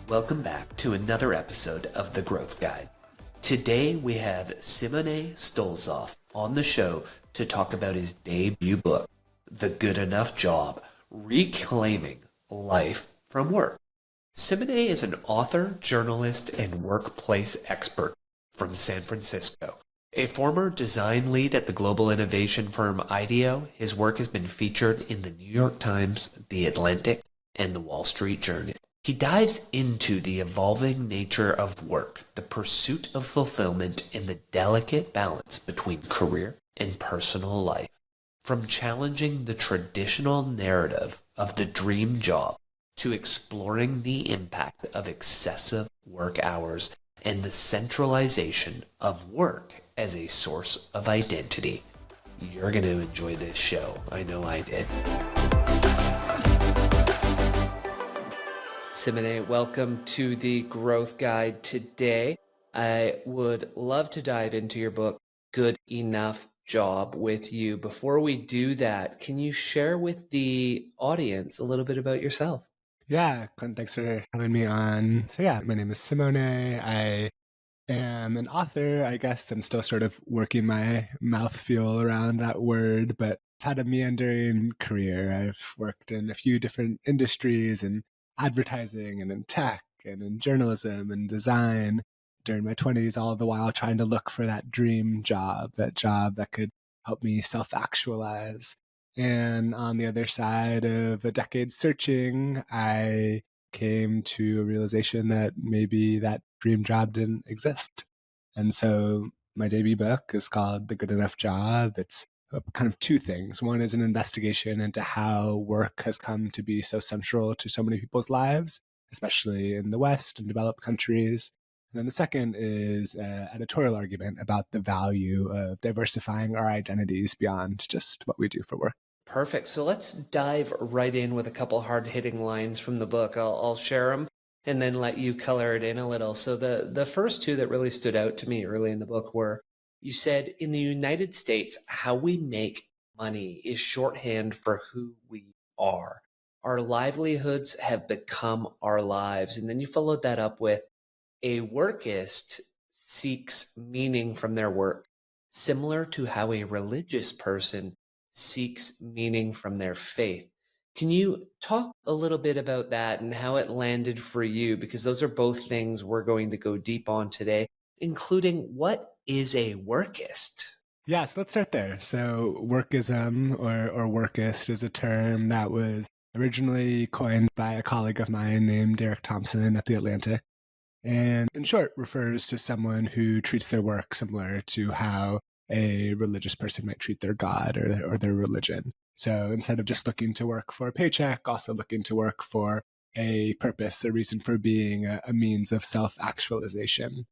Welcome back to another episode of The Growth Guide. Today we have Simone Stolzoff on the show to talk about his debut book, The Good Enough Job, Reclaiming Life from Work. Simone is an author, journalist, and workplace expert from San Francisco. A former design lead at the global innovation firm IDEO, his work has been featured in the New York Times, The Atlantic, and the Wall Street Journal. He dives into the evolving nature of work, the pursuit of fulfillment, and the delicate balance between career and personal life. From challenging the traditional narrative of the dream job to exploring the impact of excessive work hours and the centralization of work as a source of identity. You're going to enjoy this show. I know I did. Simone, welcome to the Growth Guide today. I would love to dive into your book, Good Enough Job, with you. Before we do that, can you share with the audience a little bit about yourself? Yeah, Clint, thanks for having me on. My name is Simone. I am an author. I guess I'm still sort of working my mouthfeel around that word, but I've had a meandering career. I've worked in a few different industries, in advertising and in tech and in journalism and design during my 20s, all the while trying to look for that dream job, that job that could help me self-actualize. And on the other side of a decade searching, I came to a realization that maybe that dream job didn't exist. And so my debut book is called The Good Enough Job. It's kind of two things. One is an investigation into how work has come to be so central to so many people's lives, especially in the West and developed countries. And then the second is an editorial argument about the value of diversifying our identities beyond just what we do for work. Perfect. So let's dive right in with a couple hard-hitting lines from the book. I'll share them and then let you color it in a little. So the first two that really stood out to me early in the book were, you said, in the United States, how we make money is shorthand for who we are. Our livelihoods have become our lives. And then you followed that up with, a workist seeks meaning from their work, similar to how a religious person seeks meaning from their faith. Can you talk a little bit about that and how it landed for you? Because those are both things we're going to go deep on today, including what is a workist? Yeah, so let's start there. So workism or workist is a term that was originally coined by a colleague of mine named Derek Thompson at The Atlantic. And in short, refers to someone who treats their work similar to how a religious person might treat their God or their religion. So instead of just looking to work for a paycheck, also looking to work for a purpose, a reason for being, a means of self-actualization.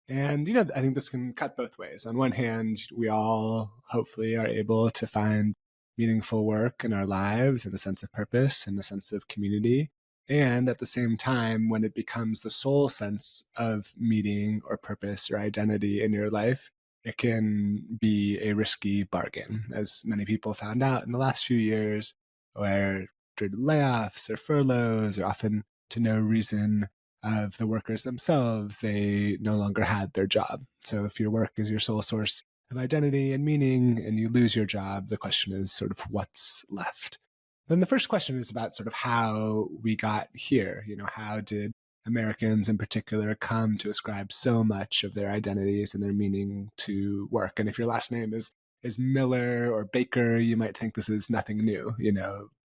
And, I think this can cut both ways. On one hand, we all hopefully are able to find meaningful work in our lives and a sense of purpose and a sense of community. And at the same time, when it becomes the sole sense of meaning or purpose or identity in your life, it can be a risky bargain, as many people found out in the last few years, where during layoffs or furloughs, or often to no reason of the workers themselves, they no longer had their job. So if your work is your sole source of identity and meaning and you lose your job, the question is sort of what's left. Then the first question is about sort of how we got here. How did Americans in particular come to ascribe so much of their identities and their meaning to work? And if your last name is Miller or Baker, you might think this is nothing new.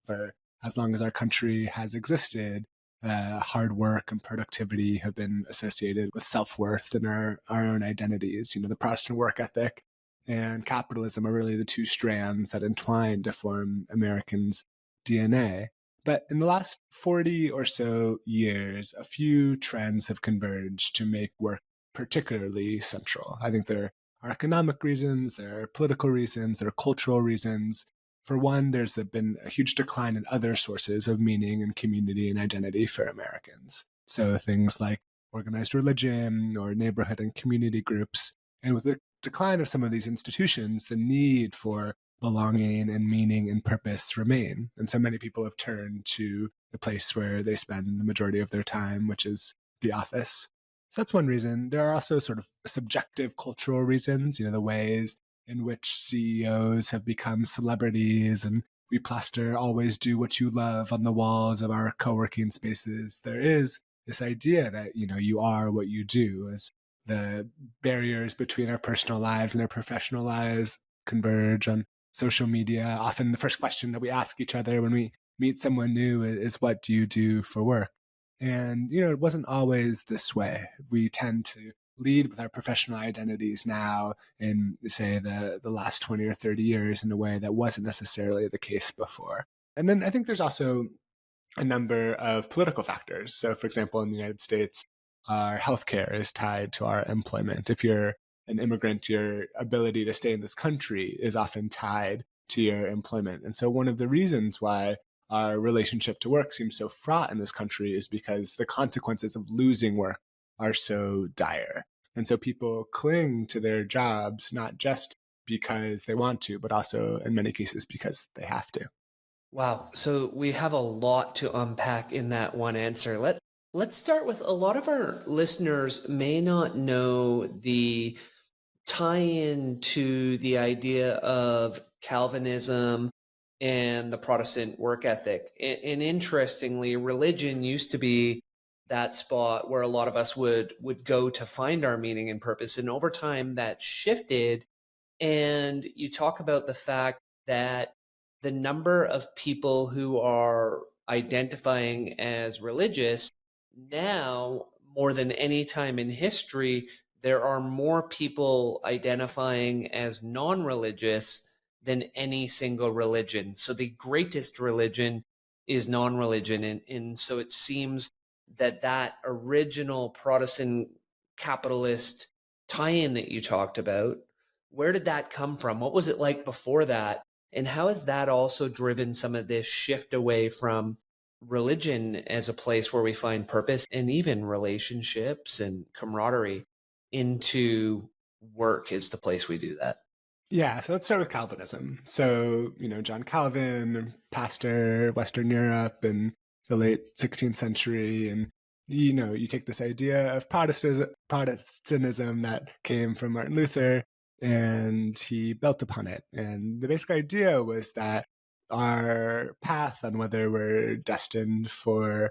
For as long as our country has existed, hard work and productivity have been associated with self-worth and our own identities. The Protestant work ethic and capitalism are really the two strands that entwine to form Americans' DNA. But in the last 40 or so years, a few trends have converged to make work particularly central. I think there are economic reasons, there are political reasons, there are cultural reasons. For one, there's been a huge decline in other sources of meaning and community and identity for Americans. So things like organized religion or neighborhood and community groups. And with the decline of some of these institutions, the need for belonging and meaning and purpose remain. And so many people have turned to the place where they spend the majority of their time, which is the office. So that's one reason. There are also sort of subjective cultural reasons, the ways in which CEOs have become celebrities, and we plaster "always do what you love" on the walls of our co-working spaces. There is this idea that, you are what you do, as the barriers between our personal lives and our professional lives converge on social media. Often the first question that we ask each other when we meet someone new is, what do you do for work? And, it wasn't always this way. We tend to lead with our professional identities now in, say, the last 20 or 30 years in a way that wasn't necessarily the case before. And then I think there's also a number of political factors. So, for example, in the United States, our healthcare is tied to our employment. If you're an immigrant, your ability to stay in this country is often tied to your employment. And so one of the reasons why our relationship to work seems so fraught in this country is because the consequences of losing work are so dire. And so people cling to their jobs, not just because they want to, but also in many cases because they have to. Wow. So we have a lot to unpack in that one answer. Let's start with, a lot of our listeners may not know the tie-in to the idea of Calvinism and the Protestant work ethic. And interestingly, religion used to be that spot where a lot of us would go to find our meaning and purpose. And over time that shifted. And you talk about the fact that the number of people who are identifying as religious now, more than any time in history, there are more people identifying as non-religious than any single religion. So the greatest religion is non-religion. And so it seems that that original Protestant capitalist tie-in that you talked about, where did that come from? What was it like before that? And how has that also driven some of this shift away from religion as a place where we find purpose and even relationships and camaraderie into work is the place we do that? Yeah, so let's start with Calvinism. So, John Calvin, pastor, Western Europe in the late 16th century. And, you take this idea of Protestantism that came from Martin Luther, and he built upon it. And the basic idea was that our path on whether we're destined for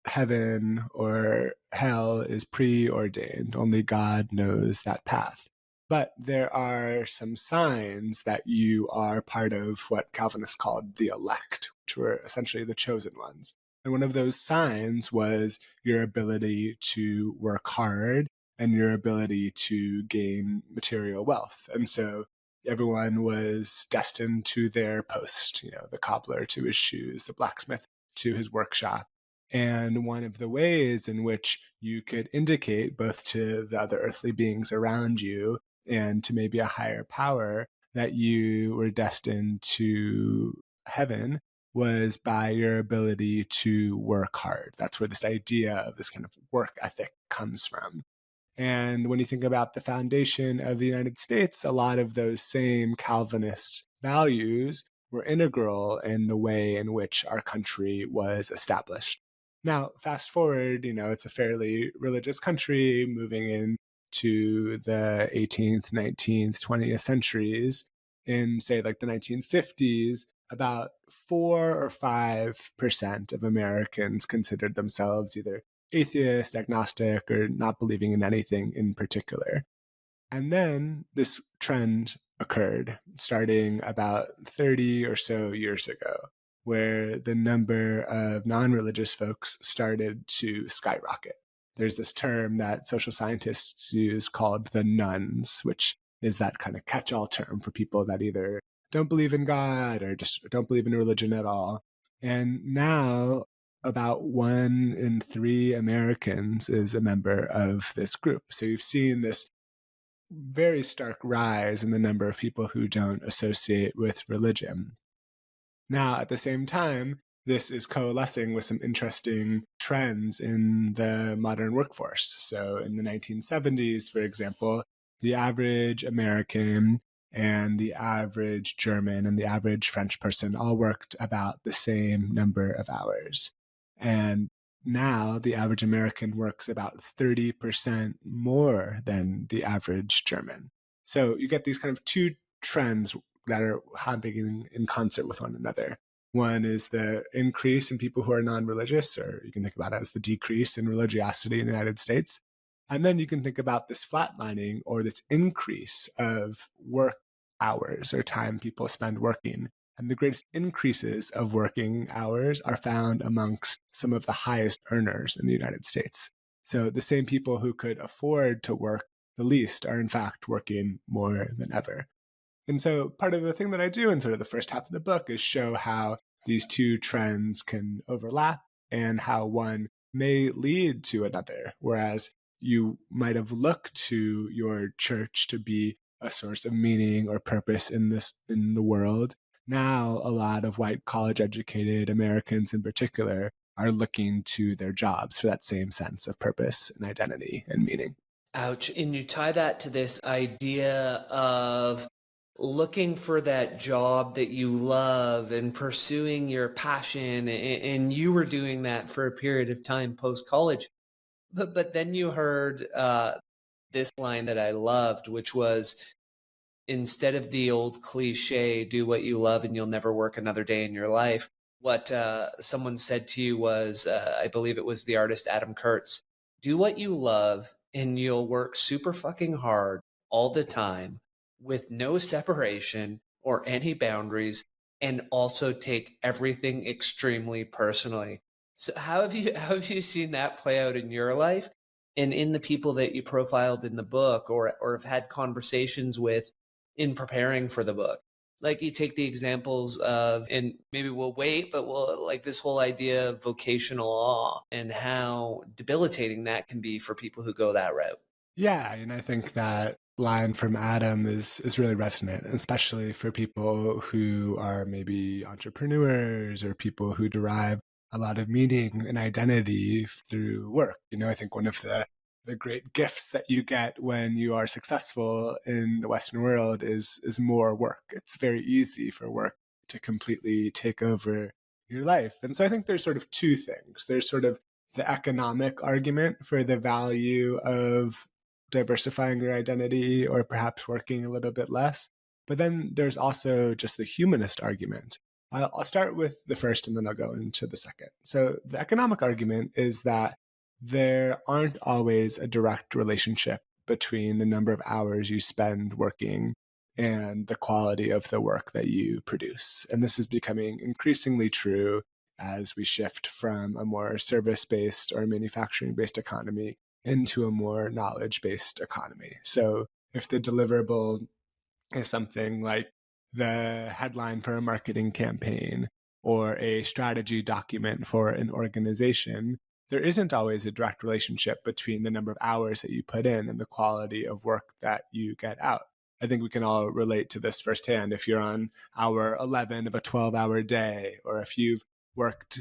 heaven or hell is preordained. Only God knows that path. But there are some signs that you are part of what Calvinists called the elect, which were essentially the chosen ones. And one of those signs was your ability to work hard and your ability to gain material wealth. And so everyone was destined to their post, the cobbler to his shoes, the blacksmith to his workshop. And one of the ways in which you could indicate both to the other earthly beings around you and to maybe a higher power that you were destined to heaven was by your ability to work hard. That's where this idea of this kind of work ethic comes from. And when you think about the foundation of the United States, a lot of those same Calvinist values were integral in the way in which our country was established. Now, fast forward, it's a fairly religious country moving into the 18th, 19th, 20th centuries. In, say, like the 1950s, about 4 or 5% of Americans considered themselves either atheist, agnostic, or not believing in anything in particular. And then this trend occurred starting about 30 or so years ago, where the number of non-religious folks started to skyrocket. There's this term that social scientists use called the nones, which is that kind of catch-all term for people that either don't believe in God or just don't believe in religion at all. And now about 1 in 3 Americans is a member of this group. So you've seen this very stark rise in the number of people who don't associate with religion. Now, at the same time, this is coalescing with some interesting trends in the modern workforce. So in the 1970s, for example, the average American and the average German and the average French person all worked about the same number of hours. And now the average American works about 30% more than the average German. So you get these kind of two trends that are happening in concert with one another. One is the increase in people who are non-religious, or you can think about it as the decrease in religiosity in the United States. And then you can think about this flatlining or this increase of work hours or time people spend working. And the greatest increases of working hours are found amongst some of the highest earners in the United States. So the same people who could afford to work the least are in fact working more than ever. And so part of the thing that I do in sort of the first half of the book is show how these two trends can overlap and how one may lead to another. Whereas you might have looked to your church to be a source of meaning or purpose in the world. Now, a lot of white college educated Americans in particular are looking to their jobs for that same sense of purpose and identity and meaning. Ouch. And you tie that to this idea of looking for that job that you love and pursuing your passion. And you were doing that for a period of time post-college. But then you heard this line that I loved, which was, instead of the old cliche, do what you love and you'll never work another day in your life, what someone said to you was, I believe it was the artist Adam Kurtz, do what you love and you'll work super fucking hard all the time with no separation or any boundaries, and also take everything extremely personally. So how have you seen that play out in your life and in the people that you profiled in the book, or have had conversations with in preparing for the book? Like, you take the examples of, and maybe we'll wait, but we'll, like, this whole idea of vocational awe and how debilitating that can be for people who go that route. Yeah, and I think that line from Adam is really resonant, especially for people who are maybe entrepreneurs or people who derive a lot of meaning and identity through work. I think one of the great gifts that you get when you are successful in the Western world is more work. It's very easy for work to completely take over your life. And so I think there's sort of two things. There's sort of the economic argument for the value of diversifying your identity or perhaps working a little bit less. But then there's also just the humanist argument. I'll start with the first and then I'll go into the second. So the economic argument is that there aren't always a direct relationship between the number of hours you spend working and the quality of the work that you produce. And this is becoming increasingly true as we shift from a more service-based or manufacturing-based economy into a more knowledge-based economy. So if the deliverable is something like the headline for a marketing campaign or a strategy document for an organization, there isn't always a direct relationship between the number of hours that you put in and the quality of work that you get out. I think we can all relate to this firsthand. If you're on hour 11 of a 12-hour day, or if you've worked,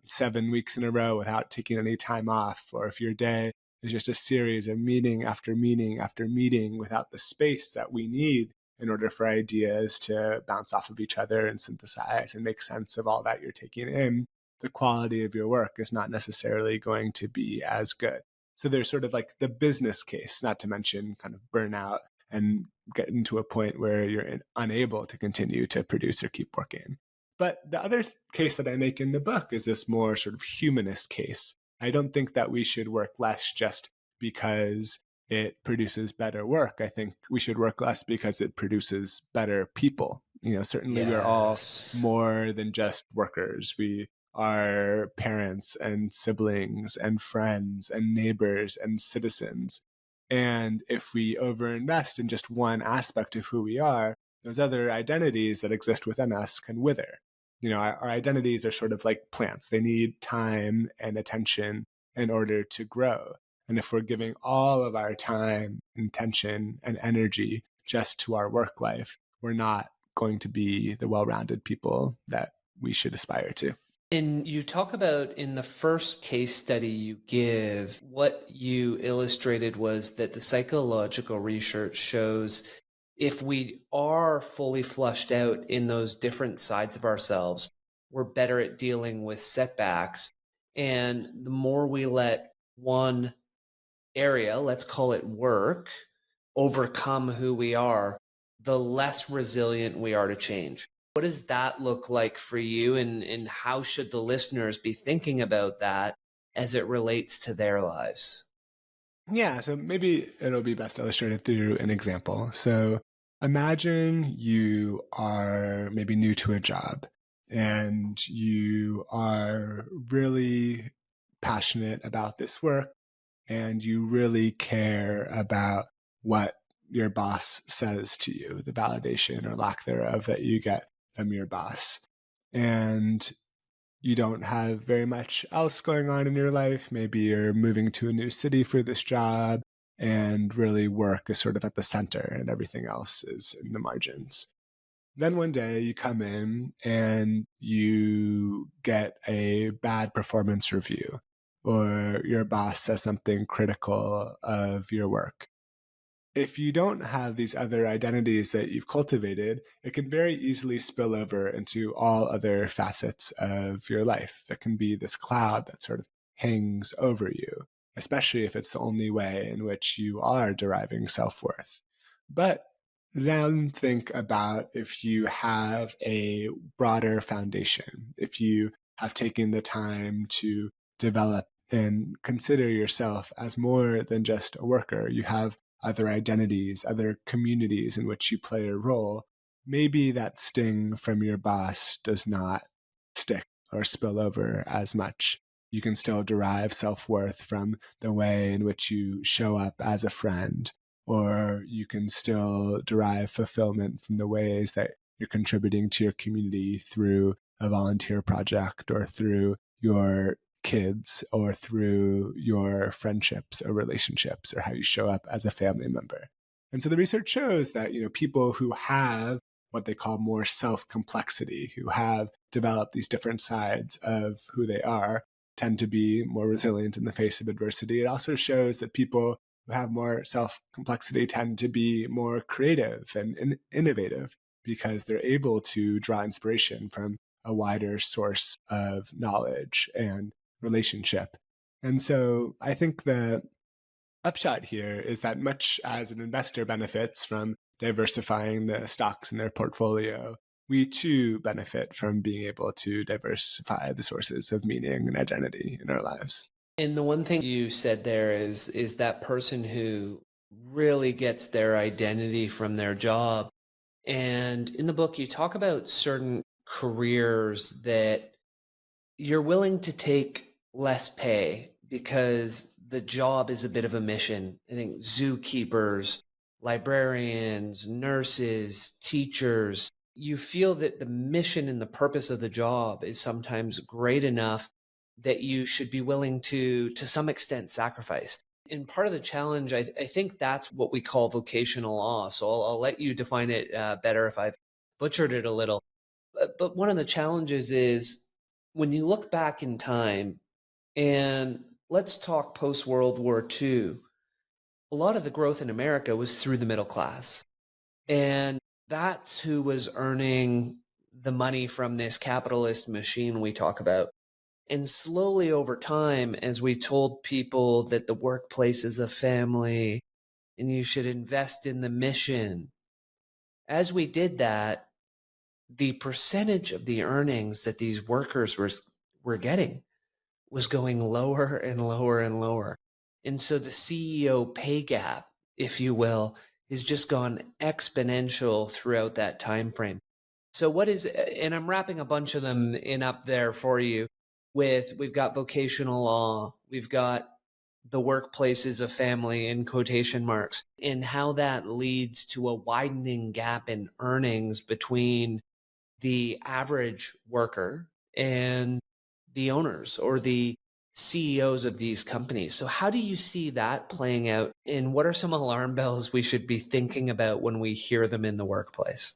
7 weeks in a row without taking any time off, or if your day is just a series of meeting after meeting after meeting without the space that we need in order for ideas to bounce off of each other and synthesize and make sense of all that you're taking in, the quality of your work is not necessarily going to be as good. So there's sort of like the business case, not to mention kind of burnout and getting to a point where you're unable to continue to produce or keep working. But the other case that I make in the book is this more sort of humanist case. I don't think that we should work less just because it produces better work. I think we should work less because it produces better people. Certainly we're all more than just workers. We are parents and siblings and friends and neighbors and citizens. And if we overinvest in just one aspect of who we are, those other identities that exist within us can wither. Our identities are sort of like plants. They need time and attention in order to grow. And if we're giving all of our time, attention, and energy just to our work life, we're not going to be the well-rounded people that we should aspire to. And you talk about, in the first case study you give, what you illustrated was that the psychological research shows If we are fully flushed out in those different sides of ourselves, we're better at dealing with setbacks. And the more we let one area, let's call it work, overcome who we are, the less resilient we are to change. What does that look like for you? And how should the listeners be thinking about that as it relates to their lives? Yeah, so maybe it'll be best illustrated through an example. So imagine you are maybe new to a job and you are really passionate about this work and you really care about what your boss says to you, the validation or lack thereof that you get from your boss. And you don't have very much else going on in your life. Maybe you're moving to a new city for this job, and really work is sort of at the center and everything else is in the margins. Then one day you come in and you get a bad performance review, or your boss says something critical of your work. If you don't have these other identities that you've cultivated, it can very easily spill over into all other facets of your life. It can be this cloud that sort of hangs over you, especially if it's the only way in which you are deriving self-worth. But then think about if you have a broader foundation, if you have taken the time to develop and consider yourself as more than just a worker. You have other identities, other communities in which you play a role. Maybe that sting from your boss does not stick or spill over as much. You can still derive self-worth from the way in which you show up as a friend, or you can still derive fulfillment from the ways that you're contributing to your community through a volunteer project or through your kids or through your friendships or relationships or how you show up as a family member. And so the research shows that, people who have what they call more self-complexity, who have developed these different sides of who they are, tend to be more resilient in the face of adversity. It also shows that people who have more self-complexity tend to be more creative and innovative because they're able to draw inspiration from a wider source of knowledge and relationship. And so I think the upshot here is that much as an investor benefits from diversifying the stocks in their portfolio, we too benefit from being able to diversify the sources of meaning and identity in our lives. And the one thing you said there is that person who really gets their identity from their job. And in the book, you talk about certain careers that you're willing to take less pay because the job is a bit of a mission. I think zookeepers, librarians, nurses, teachers, you feel that the mission and the purpose of the job is sometimes great enough that you should be willing to some extent, sacrifice. And part of the challenge, I think that's what we call vocational law. So I'll let you define it better if I've butchered it a little. But one of the challenges is when you look back in time, and let's talk post World War II, a lot of the growth in America was through the middle class. And that's who was earning the money from this capitalist machine we talk about. And slowly over time, as we told people that the workplace is a family and you should invest in the mission, as we did that, the percentage of the earnings that these workers were getting was going lower and lower and lower. And so the CEO pay gap, if you will, has just gone exponential throughout that time frame. So what is, and I'm wrapping a bunch of them in up there for you we've got vocational law, we've got the workplace is a family in quotation marks, and how that leads to a widening gap in earnings between the average worker and the owners or the CEOs of these companies. So how do you see that playing out? And what are some alarm bells we should be thinking about when we hear them in the workplace?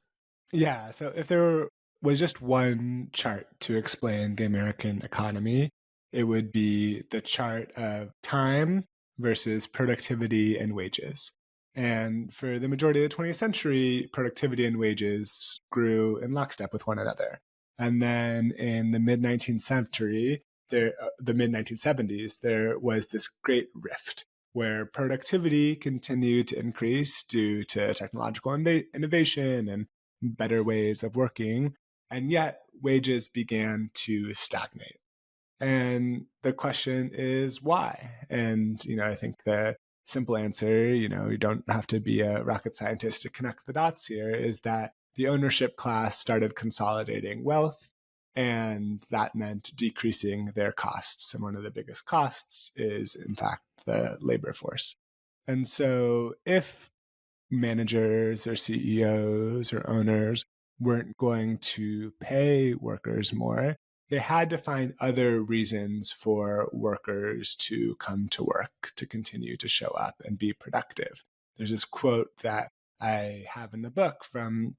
Yeah, so if there was just one chart to explain the American economy, it would be the chart of time versus productivity and wages. And for the majority of the 20th century, productivity and wages grew in lockstep with one another. And then in the mid-19th century, the mid-1970s, there was this great rift where productivity continued to increase due to technological innovation and better ways of working, and yet wages began to stagnate. And the question is why? And, I think the simple answer, you don't have to be a rocket scientist to connect the dots here, is that the ownership class started consolidating wealth, and that meant decreasing their costs. And one of the biggest costs is, in fact, the labor force. And so if managers or CEOs or owners weren't going to pay workers more, they had to find other reasons for workers to come to work, to continue to show up and be productive. There's this quote that I have in the book from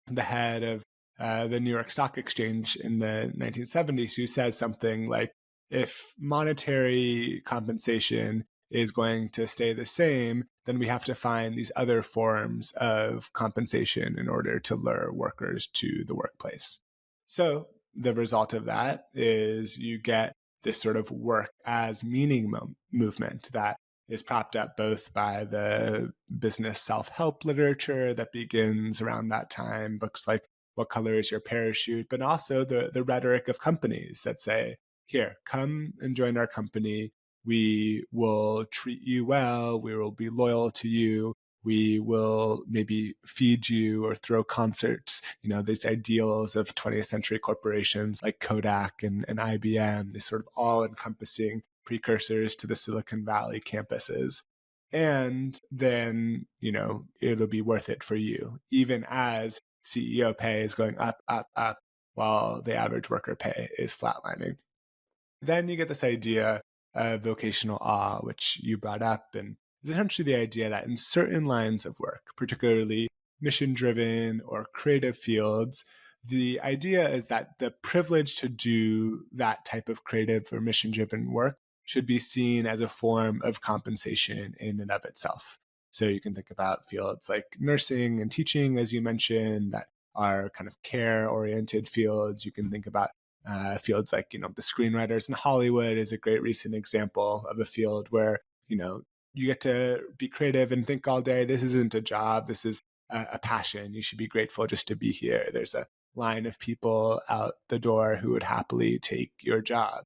the head of the New York Stock Exchange in the 1970s, who says something like, if monetary compensation is going to stay the same, then we have to find these other forms of compensation in order to lure workers to the workplace. So the result of that is you get this sort of work as meaning movement that is propped up both by the business self-help literature that begins around that time, books like What Color is Your Parachute, but also the rhetoric of companies that say, here, come and join our company. We will treat you well. We will be loyal to you. We will maybe feed you or throw concerts, these ideals of 20th century corporations like Kodak and IBM, these sort of all-encompassing precursors to the Silicon Valley campuses. And then, it'll be worth it for you, even as CEO pay is going up, up, up, while the average worker pay is flatlining. Then you get this idea of vocational awe, which you brought up, and it's essentially the idea that in certain lines of work, particularly mission-driven or creative fields, the idea is that the privilege to do that type of creative or mission-driven work should be seen as a form of compensation in and of itself. So you can think about fields like nursing and teaching, as you mentioned, that are kind of care-oriented fields. You can think about fields like, the screenwriters in Hollywood is a great recent example of a field where, you get to be creative and think all day. This isn't a job. This is a passion. You should be grateful just to be here. There's a line of people out the door who would happily take your job.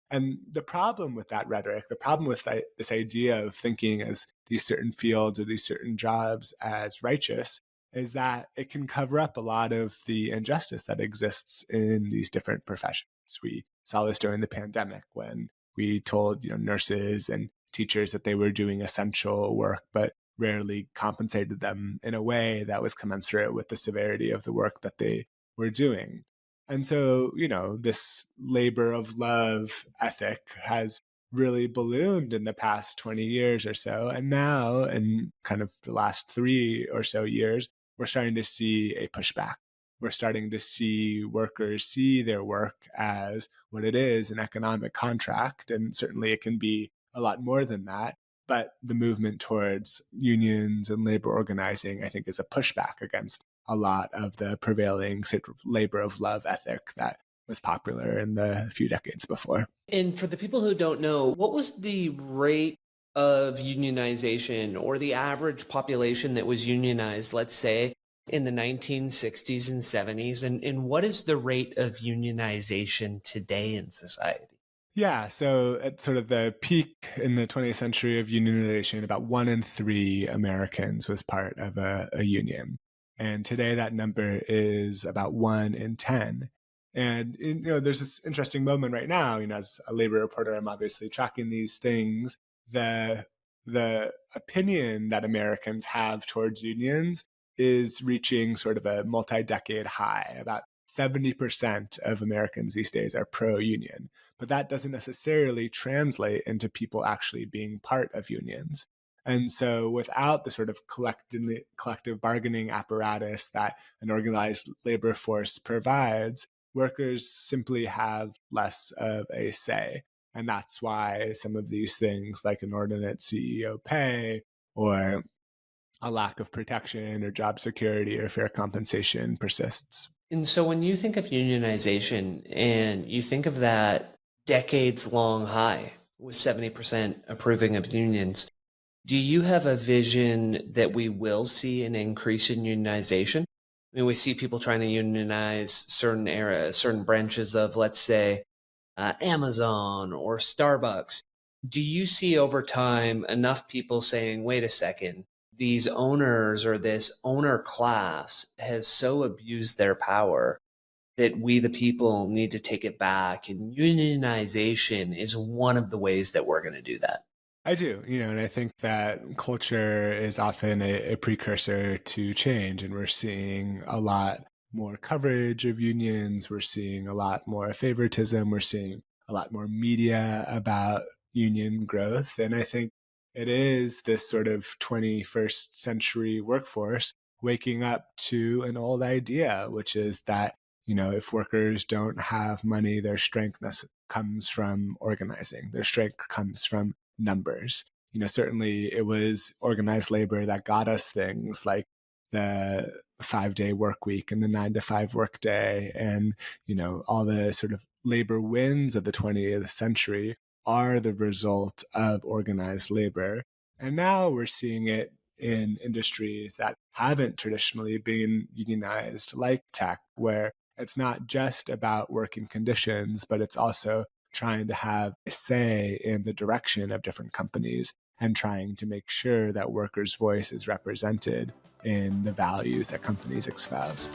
And the problem with that rhetoric, the problem with this idea of thinking as these certain fields or these certain jobs as righteous, is that it can cover up a lot of the injustice that exists in these different professions. We saw this during the pandemic when we told, nurses and teachers that they were doing essential work, but rarely compensated them in a way that was commensurate with the severity of the work that they were doing. And so, this labor of love ethic has really ballooned in the past 20 years or so. And now, in kind of the last 3 or so years, we're starting to see a pushback. We're starting to see workers see their work as what it is, an economic contract. And certainly it can be a lot more than that. But the movement towards unions and labor organizing, I think, is a pushback against a lot of the prevailing sort of labor of love ethic that was popular in the few decades before. And for the people who don't know, what was the rate of unionization or the average population that was unionized, let's say, in the 1960s and 70s? And what is the rate of unionization today in society? Yeah, so at sort of the peak in the 20th century of unionization, about 1 in 3 Americans was part of a union. And today that number is about 1 in 10. And, there's this interesting moment right now, as a labor reporter, I'm obviously tracking these things. The opinion that Americans have towards unions is reaching sort of a multi-decade high. About 70% of Americans these days are pro-union, but that doesn't necessarily translate into people actually being part of unions. And so without the sort of collective bargaining apparatus that an organized labor force provides, workers simply have less of a say. And that's why some of these things like inordinate CEO pay or a lack of protection or job security or fair compensation persists. And so when you think of unionization and you think of that decades long high with 70% approving of unions, do you have a vision that we will see an increase in unionization? I mean, we see people trying to unionize certain branches of, let's say, Amazon or Starbucks. Do you see over time enough people saying, wait a second, these owners or this owner class has so abused their power that we, the people, need to take it back? And unionization is one of the ways that we're going to do that. I do, and I think that culture is often a precursor to change, and we're seeing a lot more coverage of unions. We're seeing a lot more favoritism. We're seeing a lot more media about union growth. And I think it is this sort of 21st century workforce waking up to an old idea, which is that, if workers don't have money, their strength comes from organizing. Their strength comes from numbers. Certainly it was organized labor that got us things like the 5-day work week and the 9-to-5 work day. And, all the sort of labor wins of the 20th century are the result of organized labor. And now we're seeing it in industries that haven't traditionally been unionized, like tech, where it's not just about working conditions, but it's also trying to have a say in the direction of different companies and trying to make sure that workers' voice is represented in the values that companies espouse.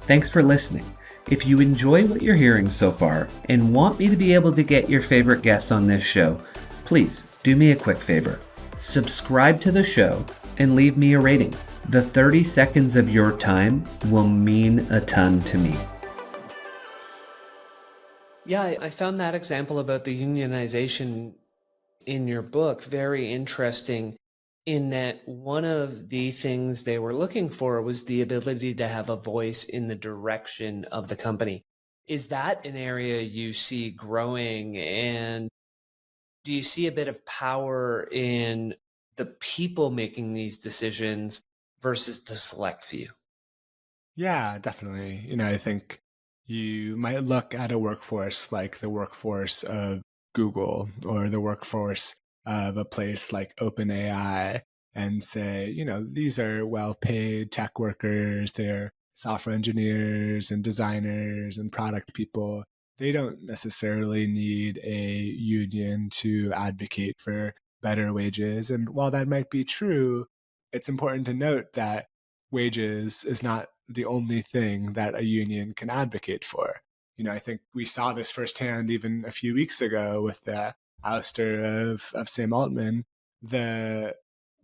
Thanks for listening. If you enjoy what you're hearing so far and want me to be able to get your favorite guests on this show, please do me a quick favor. Subscribe to the show and leave me a rating. The 30 seconds of your time will mean a ton to me. Yeah, I found that example about the unionization in your book very interesting, in that one of the things they were looking for was the ability to have a voice in the direction of the company. Is that an area you see growing? And do you see a bit of power in the people making these decisions versus the select few? Yeah, definitely. I think you might look at a workforce like the workforce of Google or the workforce of a place like OpenAI and say, these are well-paid tech workers, they're software engineers and designers and product people. They don't necessarily need a union to advocate for better wages. And while that might be true, it's important to note that wages is not the only thing that a union can advocate for. I think we saw this firsthand even a few weeks ago with the ouster of Sam Altman, the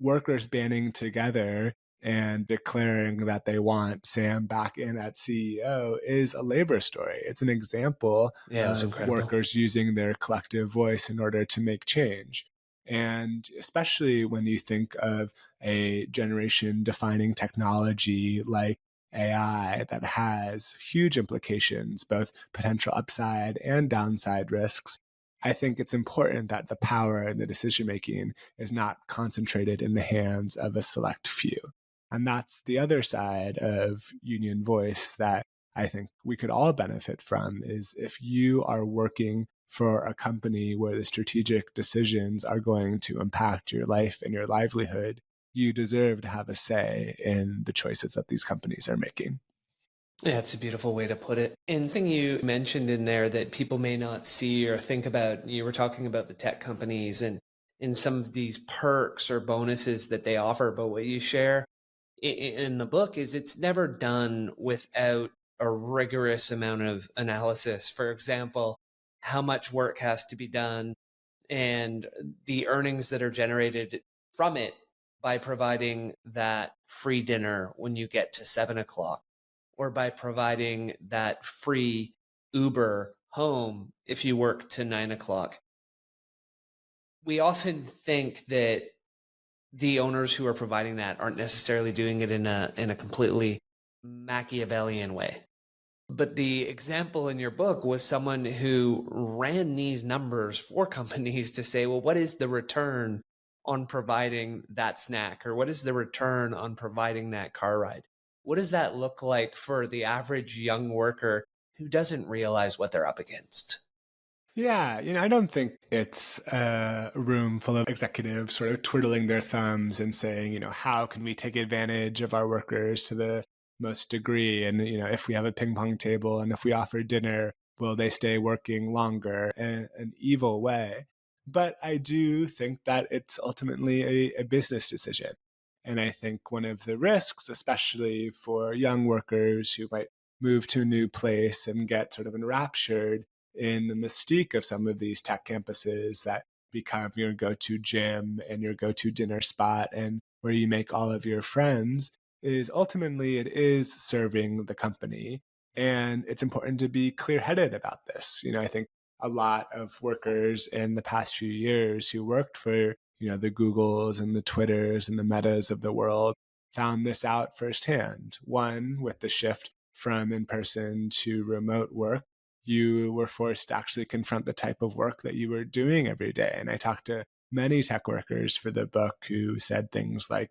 workers banding together and declaring that they want Sam back in at CEO is a labor story. It's an example Yeah, it was of incredible. workers using their collective voice in order to make change. And especially when you think of a generation defining technology like AI that has huge implications, both potential upside and downside risks, I think it's important that the power and the decision making is not concentrated in the hands of a select few. And that's the other side of union voice that I think we could all benefit from, is if you are working for a company where the strategic decisions are going to impact your life and your livelihood, you deserve to have a say in the choices that these companies are making. Yeah, it's a beautiful way to put it. And something you mentioned in there that people may not see or think about, you were talking about the tech companies and in some of these perks or bonuses that they offer, but what you share in the book is it's never done without a rigorous amount of analysis. For example, how much work has to be done and the earnings that are generated from it by providing that free dinner when you get to 7 o'clock, or by providing that free Uber home if you work to 9 o'clock. We often think that the owners who are providing that aren't necessarily doing it in a completely Machiavellian way. But the example in your book was someone who ran these numbers for companies to say, well, what is the return on providing that snack, or what is the return on providing that car ride? What does that look like for the average young worker who doesn't realize what they're up against? Yeah, I don't think it's a room full of executives sort of twiddling their thumbs and saying, how can we take advantage of our workers to the most degree? And, if we have a ping pong table and if we offer dinner, will they stay working longer in an evil way? But I do think that it's ultimately a business decision. And I think one of the risks, especially for young workers who might move to a new place and get sort of enraptured in the mystique of some of these tech campuses that become your go-to gym and your go-to dinner spot and where you make all of your friends, is ultimately it is serving the company. And it's important to be clear-headed about this. I think a lot of workers in the past few years who worked for, the Googles and the Twitters and the Metas of the world found this out firsthand. One, with the shift from in-person to remote work, you were forced to actually confront the type of work that you were doing every day. And I talked to many tech workers for the book who said things like,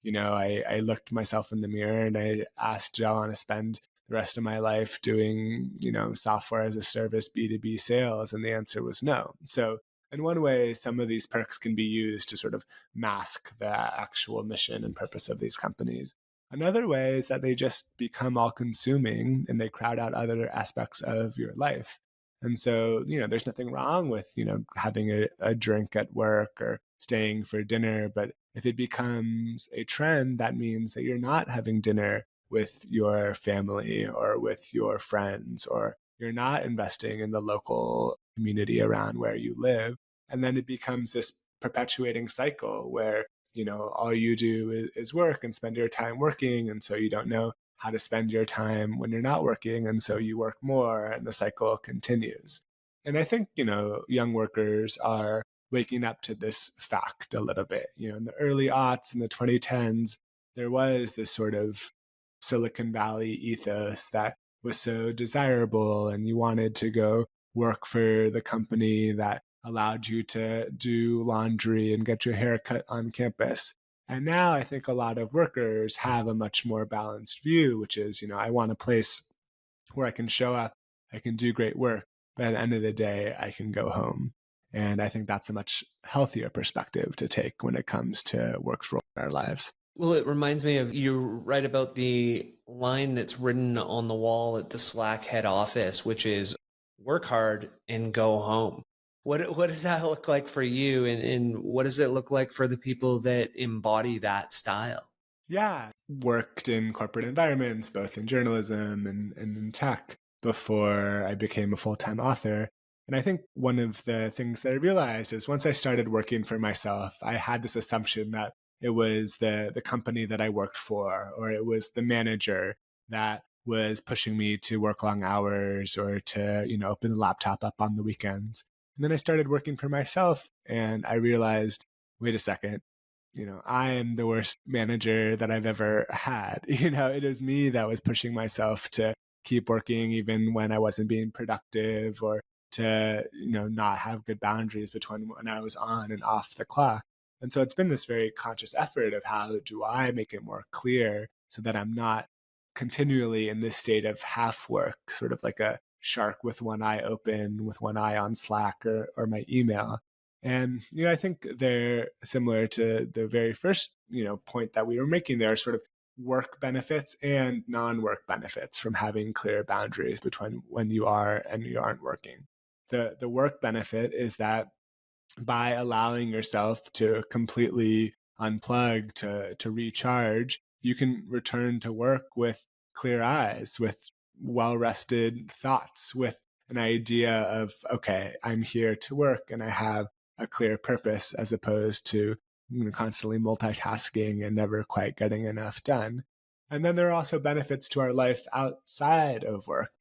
I looked myself in the mirror and I asked, do I want to spend the rest of my life doing, software as a service, B2B sales? And the answer was no. So in one way, some of these perks can be used to sort of mask the actual mission and purpose of these companies. Another way is that they just become all consuming and they crowd out other aspects of your life. And so, there's nothing wrong with, having a drink at work or staying for dinner. But if it becomes a trend, that means that you're not having dinner with your family or with your friends, or you're not investing in the local community around where you live. And then it becomes this perpetuating cycle where all you do is work and spend your time working. And so you don't know how to spend your time when you're not working. And so you work more and the cycle continues. And I think, young workers are waking up to this fact a little bit. In the early aughts, in the 2010s, there was this sort of Silicon Valley ethos that was so desirable, and you wanted to go work for the company that allowed you to do laundry and get your hair cut on campus. And now I think a lot of workers have a much more balanced view, which is, I want a place where I can show up, I can do great work, but at the end of the day, I can go home. And I think that's a much healthier perspective to take when it comes to work's role in our lives. Well, it reminds me of, you write about the line that's written on the wall at the Slack head office, which is work hard and go home. What does that look like for you? And what does it look like for the people that embody that style? Yeah, worked in corporate environments, both in journalism and in tech before I became a full-time author. And I think one of the things that I realized is once I started working for myself, I had this assumption that it was the company that I worked for, or it was the manager that was pushing me to work long hours or to, open the laptop up on the weekends. And then I started working for myself and I realized, wait a second, I am the worst manager that I've ever had. It is me that was pushing myself to keep working even when I wasn't being productive, or to, not have good boundaries between when I was on and off the clock. And so it's been this very conscious effort of how do I make it more clear so that I'm not continually in this state of half work, sort of like a shark with one eye open, with one eye on Slack or my email. And, I think they're similar to the very first, point that we were making there, sort of work benefits and non-work benefits from having clear boundaries between when you are and you aren't working. The work benefit is that by allowing yourself to completely unplug, to recharge, you can return to work with clear eyes, with well-rested thoughts, with an idea of, okay, I'm here to work and I have a clear purpose, as opposed to constantly multitasking and never quite getting enough done. And then there are also benefits to our life outside of work,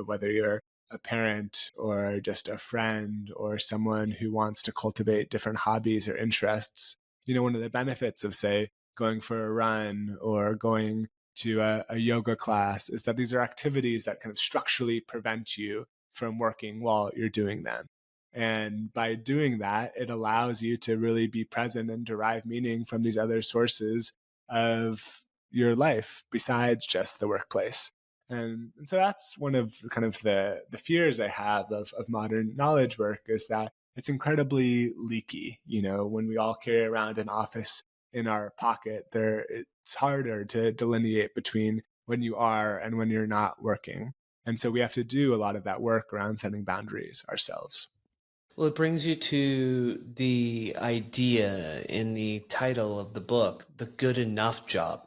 whether you're a parent or just a friend or someone who wants to cultivate different hobbies or interests. One of the benefits of, say, going for a run or going to a yoga class is that these are activities that kind of structurally prevent you from working while you're doing them. And by doing that, it allows you to really be present and derive meaning from these other sources of your life besides just the workplace. And so that's one of kind of the fears I have of modern knowledge work, is that it's incredibly leaky. When we all carry around an office in our pocket, it's harder to delineate between when you are and when you're not working. And so we have to do a lot of that work around setting boundaries ourselves. Well, it brings you to the idea in the title of the book, The Good Enough Job.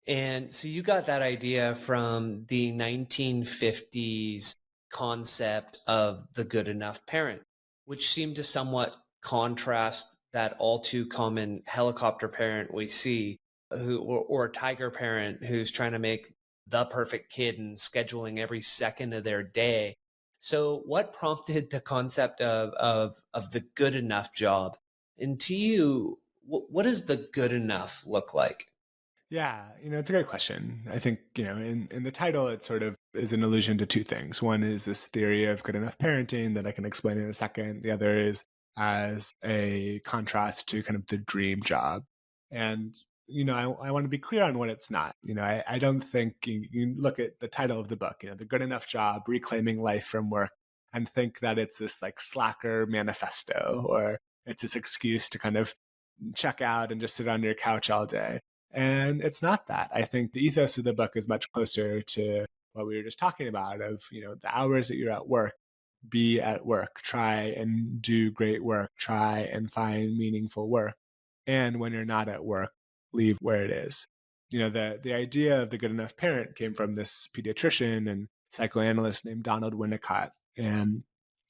And so you got that idea from the 1950s concept of the good enough parent, which seemed to somewhat contrast that all too common helicopter parent we see, or a tiger parent who's trying to make the perfect kid and scheduling every second of their day. So what prompted the concept of the good enough job? And to you, what does the good enough look like? Yeah, it's a great question. I think, in the title, it sort of is an allusion to two things. One is this theory of good enough parenting that I can explain in a second. The other is as a contrast to kind of the dream job. And, I want to be clear on what it's not. I don't think you look at the title of the book, The Good Enough Job, Reclaiming Life from Work, and think that it's this like slacker manifesto, or it's this excuse to kind of check out and just sit on your couch all day. And it's not that. I think the ethos of the book is much closer to what we were just talking about of, the hours that you're at work, be at work, try and do great work, try and find meaningful work. And when you're not at work, leave where it is. The idea of the good enough parent came from this pediatrician and psychoanalyst named Donald Winnicott. And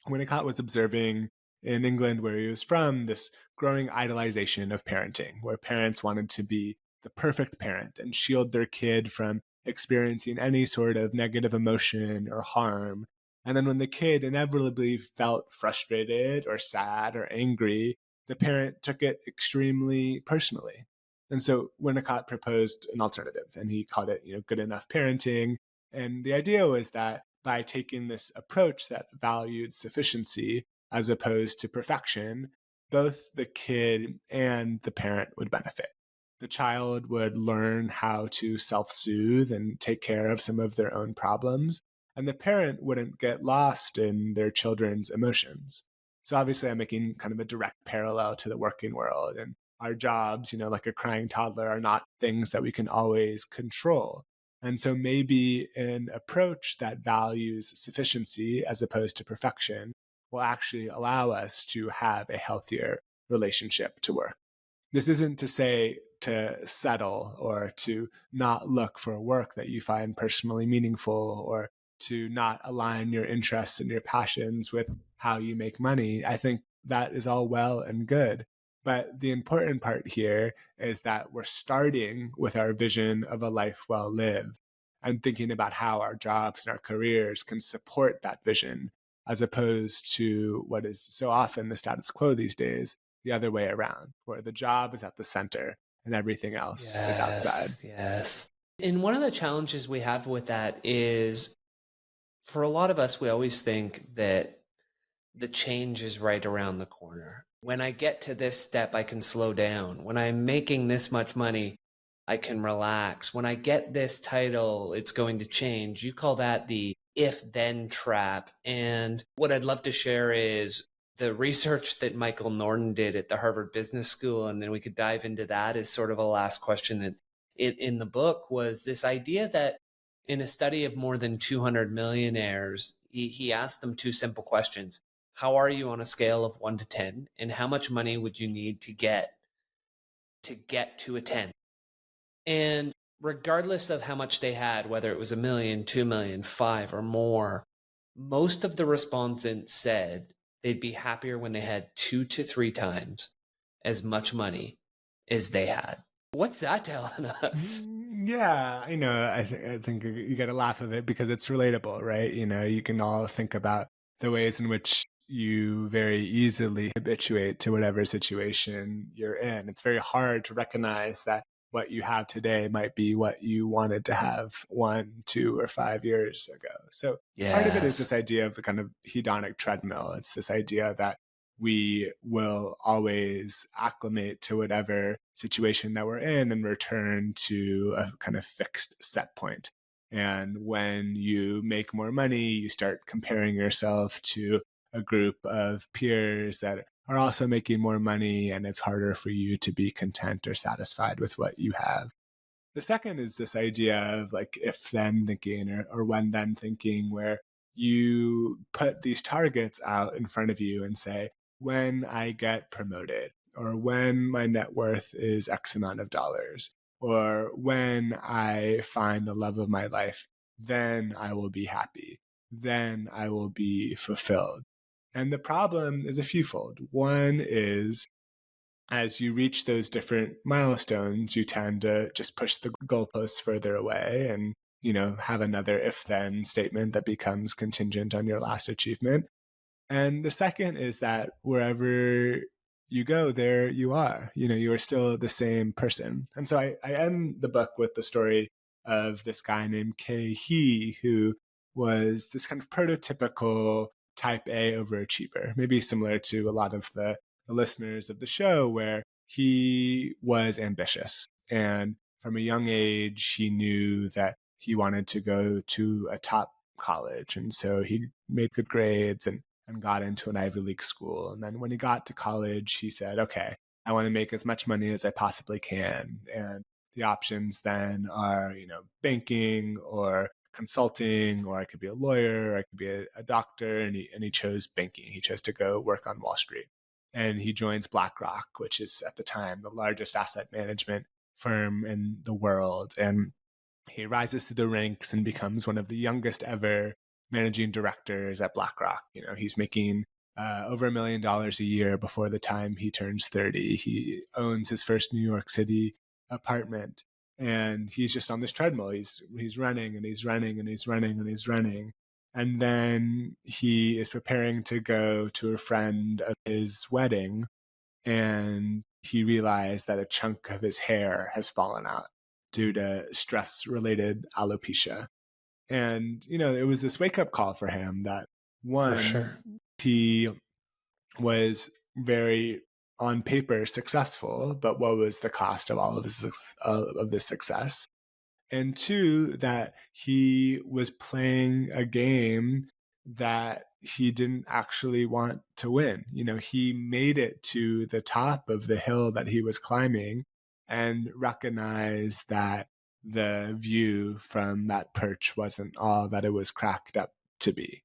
Winnicott was observing in England, where he was from, this growing idolization of parenting, where parents wanted to be the perfect parent and shield their kid from experiencing any sort of negative emotion or harm. And then when the kid inevitably felt frustrated or sad or angry, the parent took it extremely personally. And so Winnicott proposed an alternative, and he called it, good enough parenting. And the idea was that by taking this approach that valued sufficiency as opposed to perfection, both the kid and the parent would benefit. The child would learn how to self-soothe and take care of some of their own problems, and the parent wouldn't get lost in their children's emotions. So obviously I'm making kind of a direct parallel to the working world, and our jobs, like a crying toddler, are not things that we can always control. And so maybe an approach that values sufficiency as opposed to perfection will actually allow us to have a healthier relationship to work. This isn't to say to settle or to not look for work that you find personally meaningful, or to not align your interests and your passions with how you make money. I think that is all well and good. But the important part here is that we're starting with our vision of a life well lived and thinking about how our jobs and our careers can support that vision, as opposed to what is so often the status quo these days, the other way around, where the job is at the center and everything else is outside. Yes. And one of the challenges we have with that is, for a lot of us, we always think that the change is right around the corner. When I get to this step, I can slow down. When I'm making this much money, I can relax. When I get this title, it's going to change. You call that the if-then trap. And what I'd love to share is the research that Michael Norton did at the Harvard Business School, and then we could dive into that as sort of a last question that in the book, was this idea that in a study of more than 200 millionaires, he asked them two simple questions. How are you on a scale of 1 to 10? And how much money would you need to get to a 10? And regardless of how much they had, whether it was $1 million, 2 million, 5 or more, most of the respondents said they'd be happier when they had 2 to 3 times as much money as they had. What's that telling us? Yeah, I think you got to laugh at it because it's relatable, right? You can all think about the ways in which you very easily habituate to whatever situation you're in. It's very hard to recognize that what you have today might be what you wanted to have 1, 2, or 5 years ago. So part of it is Yes. this idea of the kind of hedonic treadmill. It's this idea that we will always acclimate to whatever situation that we're in and return to a kind of fixed set point. And when you make more money, you start comparing yourself to a group of peers that are also making more money, and it's harder for you to be content or satisfied with what you have. The second is this idea of like if then thinking or when then thinking, where you put these targets out in front of you and say, when I get promoted, or when my net worth is X amount of dollars, or when I find the love of my life, then I will be happy. Then I will be fulfilled. And the problem is a fewfold. One is as you reach those different milestones, you tend to just push the goalposts further away and, have another if then statement that becomes contingent on your last achievement. And the second is that wherever you go, there you are. You are still the same person. And so I end the book with the story of this guy named Kei He, who was this kind of prototypical type A overachiever, maybe similar to a lot of the listeners of the show, where he was ambitious. And from a young age, he knew that he wanted to go to a top college. And so he made good grades and got into an Ivy League school. And then when he got to college, he said, okay, I want to make as much money as I possibly can. And the options then are, banking or consulting, or I could be a lawyer, or I could be a doctor. And he chose banking. He chose to go work on Wall Street. And he joins BlackRock, which is at the time the largest asset management firm in the world. And he rises through the ranks and becomes one of the youngest ever managing directors at BlackRock. He's making over $1 million a year before the time he turns 30. He owns his first New York City apartment, and he's just on this treadmill. He's running and he's running and he's running and he's running. And then he is preparing to go to a friend of his wedding, and he realized that a chunk of his hair has fallen out due to stress-related alopecia. And, it was this wake-up call for him that, one, For sure. he was very, on paper, successful, but what was the cost of all of this success? And two, that he was playing a game that he didn't actually want to win. He made it to the top of the hill that he was climbing and recognized that the view from that perch wasn't all that it was cracked up to be.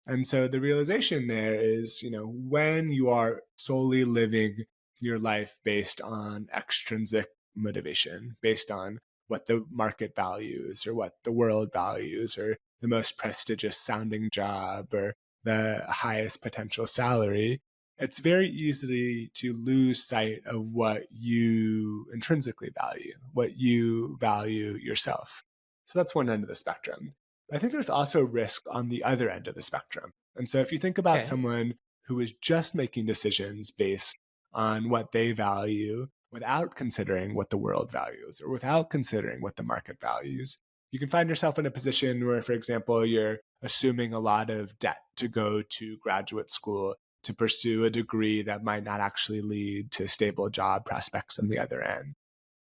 And so the realization there is, when you are solely living your life based on extrinsic motivation, based on what the market values or what the world values or the most prestigious sounding job or the highest potential salary, it's very easy to lose sight of what you intrinsically value, what you value yourself. So that's one end of the spectrum. I think there's also risk on the other end of the spectrum. And so if you think about someone who is just making decisions based on what they value without considering what the world values or without considering what the market values, you can find yourself in a position where, for example, you're assuming a lot of debt to go to graduate school to pursue a degree that might not actually lead to stable job prospects on the other end.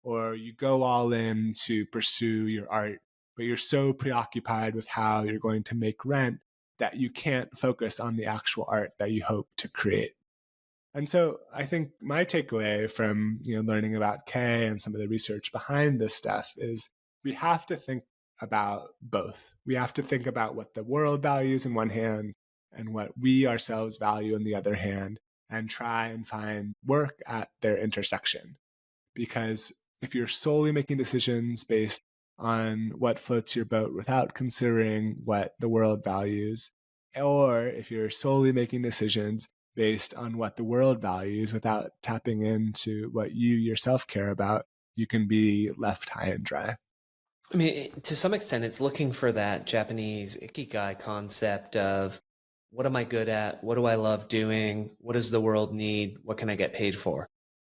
Or you go all in to pursue your art, but you're so preoccupied with how you're going to make rent that you can't focus on the actual art that you hope to create. And so I think my takeaway from learning about Kay and some of the research behind this stuff is we have to think about both. We have to think about what the world values in one hand and what we ourselves value in the other hand, and try and find work at their intersection. Because if you're solely making decisions based on what floats your boat without considering what the world values, or if you're solely making decisions based on what the world values without tapping into what you yourself care about, you can be left high and dry. I mean, to some extent, it's looking for that Japanese ikigai concept of what am I good at? What do I love doing? What does the world need? What can I get paid for?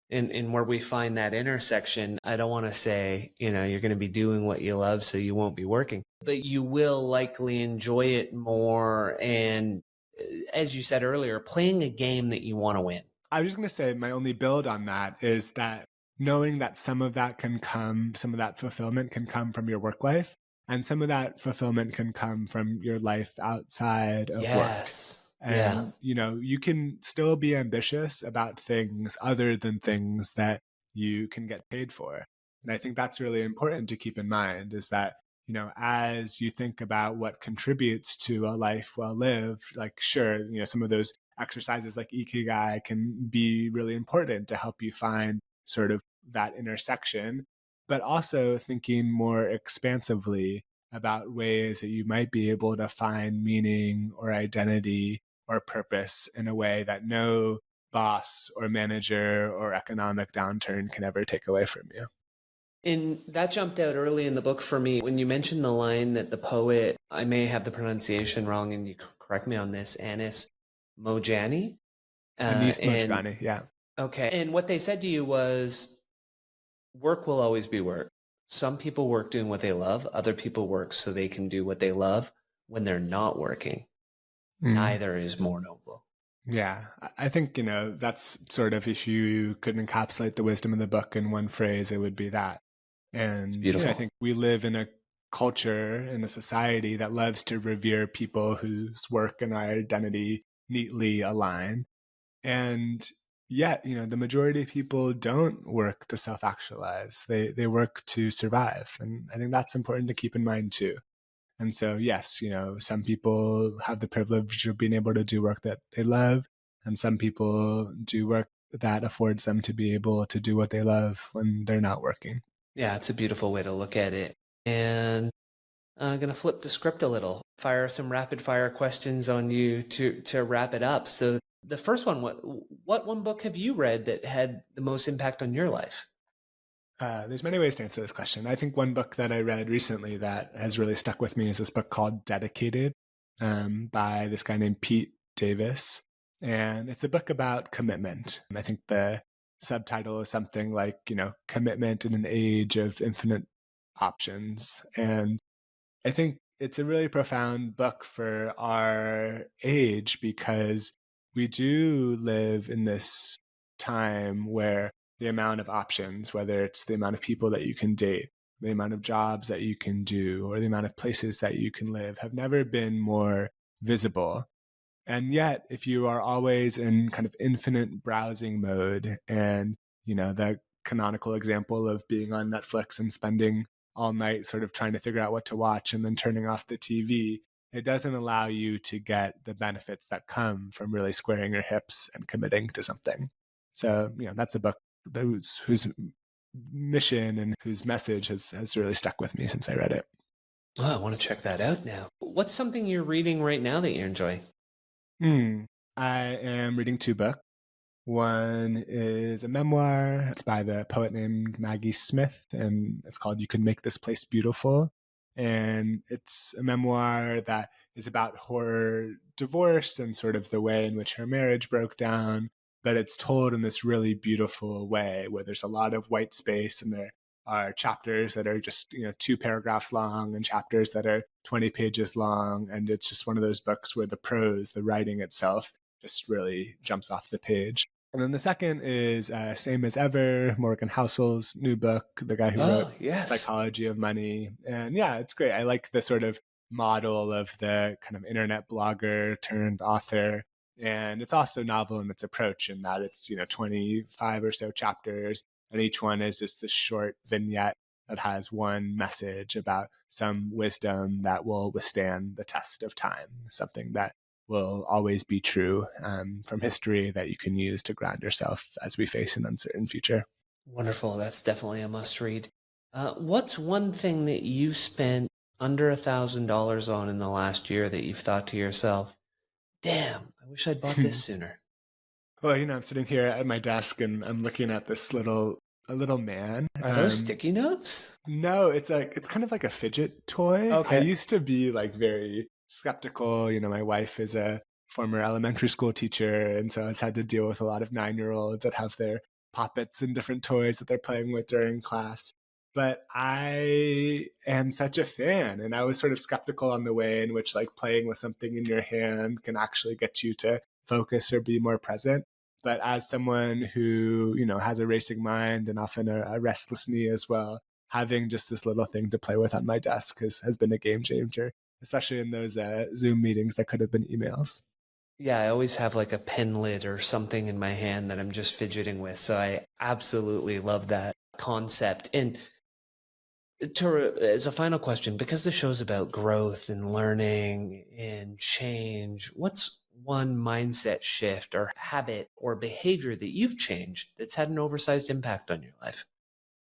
And where we find that intersection, I don't want to say, you're going to be doing what you love, so you won't be working, but you will likely enjoy it more. And as you said earlier, playing a game that you want to win. I was just going to say my only build on that is that knowing that some of that fulfillment can come from your work life, and some of that fulfillment can come from your life outside of work. Yes. And, you can still be ambitious about things other than things that you can get paid for. And I think that's really important to keep in mind, is that, as you think about what contributes to a life well lived, like, sure, some of those exercises like Ikigai can be really important to help you find sort of that intersection, but also thinking more expansively about ways that you might be able to find meaning or identity or purpose in a way that no boss or manager or economic downturn can ever take away from you. And that jumped out early in the book for me when you mentioned the line that the poet, I may have the pronunciation wrong and you correct me on this, Anis Mojgani. Anis Mojgani, yeah. Okay. And what they said to you was, work will always be work. Some people work doing what they love. Other people work so they can do what they love when they're not working. Neither is more noble. Yeah, I think, that's sort of, if you could encapsulate the wisdom of the book in one phrase, it would be that. And I think we live in a culture, in a society that loves to revere people whose work and identity neatly align. And yet, the majority of people don't work to self-actualize. They work to survive. And I think that's important to keep in mind too. And so, yes, some people have the privilege of being able to do work that they love, and some people do work that affords them to be able to do what they love when they're not working. Yeah, it's a beautiful way to look at it. And I'm going to flip the script a little, fire some rapid fire questions on you to wrap it up. So the first one, what one book have you read that had the most impact on your life? There's many ways to answer this question. I think one book that I read recently that has really stuck with me is this book called Dedicated by this guy named Pete Davis. And it's a book about commitment. I think the subtitle is something like, commitment in an age of infinite options. And I think it's a really profound book for our age, because we do live in this time where the amount of options, whether it's the amount of people that you can date, the amount of jobs that you can do, or the amount of places that you can live, have never been more visible. And yet, if you are always in kind of infinite browsing mode, and, the canonical example of being on Netflix and spending all night sort of trying to figure out what to watch and then turning off the TV, it doesn't allow you to get the benefits that come from really squaring your hips and committing to something. So, that's a book whose mission and whose message has really stuck with me since I read it. Oh, I want to check that out now. What's something you're reading right now that you're enjoying? I am reading two books. One is a memoir. It's by the poet named Maggie Smith, and it's called You Can Make This Place Beautiful. And it's a memoir that is about her divorce and sort of the way in which her marriage broke down, but it's told in this really beautiful way where there's a lot of white space, and there are chapters that are just 2 paragraphs long and chapters that are 20 pages long. And it's just one of those books where the prose, the writing itself, just really jumps off the page. And then the second is Same as Ever, Morgan Housel's new book, the guy who wrote Psychology of Money. And yeah, it's great. I like the sort of model of the kind of internet blogger turned author. And it's also novel in its approach, in that it's 25 or so chapters, and each one is just this short vignette that has one message about some wisdom that will withstand the test of time, something that will always be true from history that you can use to ground yourself as we face an uncertain future. Wonderful. That's definitely a must read. What's one thing that you spent under $1,000 on in the last year that you've thought to yourself, damn, I wish I'd bought this sooner? Well, I'm sitting here at my desk and I'm looking at this little man. Are those sticky notes? No, it's kind of like a fidget toy. Okay. I used to be very skeptical. My wife is a former elementary school teacher, and so I've had to deal with a lot of 9-year-olds that have their poppets and different toys that they're playing with during class. But I am such a fan, and I was sort of skeptical on the way in which like playing with something in your hand can actually get you to focus or be more present. But as someone who, has a racing mind and often a restless knee as well, having just this little thing to play with on my desk has been a game changer, especially in those Zoom meetings that could have been emails. Yeah, I always have like a pen lid or something in my hand that I'm just fidgeting with. So I absolutely love that concept. And as a final question, because the show's about growth and learning and change, what's one mindset shift or habit or behavior that you've changed that's had an oversized impact on your life?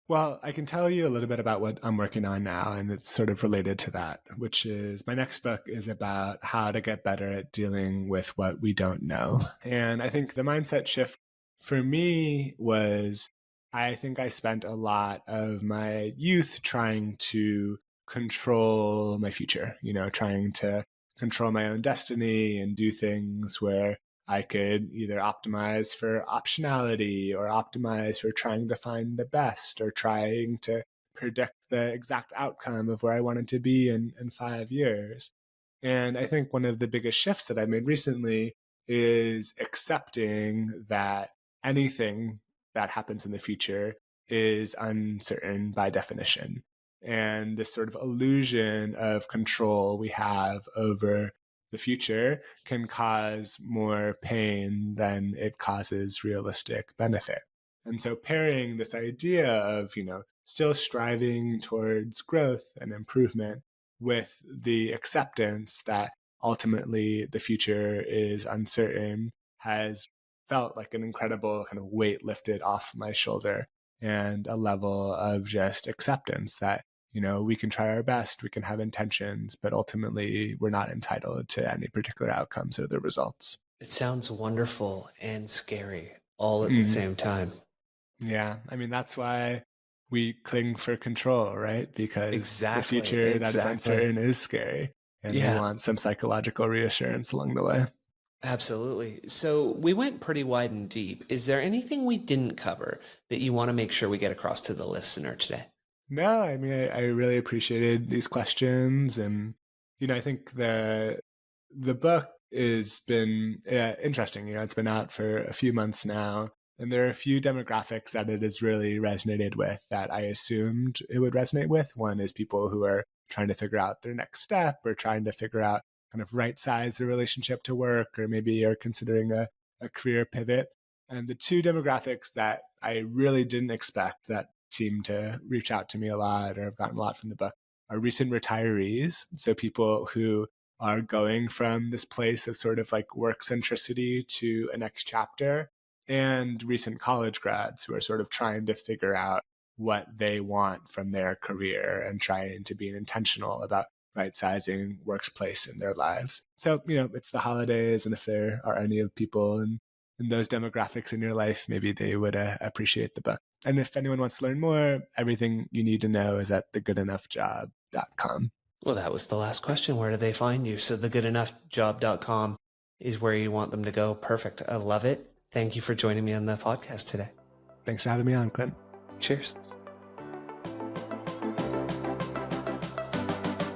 Well, I can tell you a little bit about what I'm working on now, and it's sort of related to that, which is my next book is about how to get better at dealing with what we don't know. And I think the mindset shift for me was, I think I spent a lot of my youth trying to control my future, trying to control my own destiny and do things where I could either optimize for optionality or optimize for trying to find the best or trying to predict the exact outcome of where I wanted to be in 5 years. And I think one of the biggest shifts that I made recently is accepting that anything that happens in the future is uncertain by definition. And this sort of illusion of control we have over the future can cause more pain than it causes realistic benefit. And so pairing this idea of, still striving towards growth and improvement with the acceptance that ultimately the future is uncertain has felt like an incredible kind of weight lifted off my shoulder and a level of just acceptance that we can try our best, we can have intentions, but ultimately we're not entitled to any particular outcomes or the results. It sounds wonderful and scary all at the same time. Yeah. I mean, that's why we cling for control, right? Because the future that is uncertain is scary. And we want some psychological reassurance along the way. Absolutely. So we went pretty wide and deep. Is there anything we didn't cover that you want to make sure we get across to the listener today? No, I mean, I really appreciated these questions. And, I think the book has been interesting. It's been out for a few months now. And there are a few demographics that it has really resonated with that I assumed it would resonate with. One is people who are trying to figure out their next step or trying to figure out kind of right size their relationship to work, or maybe are considering a career pivot. And the two demographics that I really didn't expect that seem to reach out to me a lot or have gotten a lot from the book are recent retirees. So people who are going from this place of sort of like work centricity to a next chapter, and recent college grads who are sort of trying to figure out what they want from their career and trying to be intentional about right-sizing workplace in their lives. So, it's the holidays, and if there are any of people in those demographics in your life, maybe they would appreciate the book. And if anyone wants to learn more, everything you need to know is at thegoodenoughjob.com. Well, that was the last question. Where do they find you? So thegoodenoughjob.com is where you want them to go. Perfect. I love it. Thank you for joining me on the podcast today. Thanks for having me on, Clint. Cheers.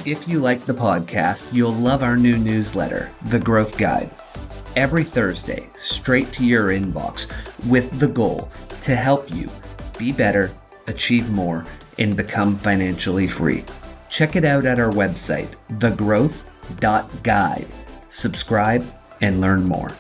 If you like the podcast, you'll love our new newsletter, The Growth Guide. Every Thursday, straight to your inbox, with the goal to help you be better, achieve more, and become financially free. Check it out at our website, thegrowth.guide. Subscribe and learn more.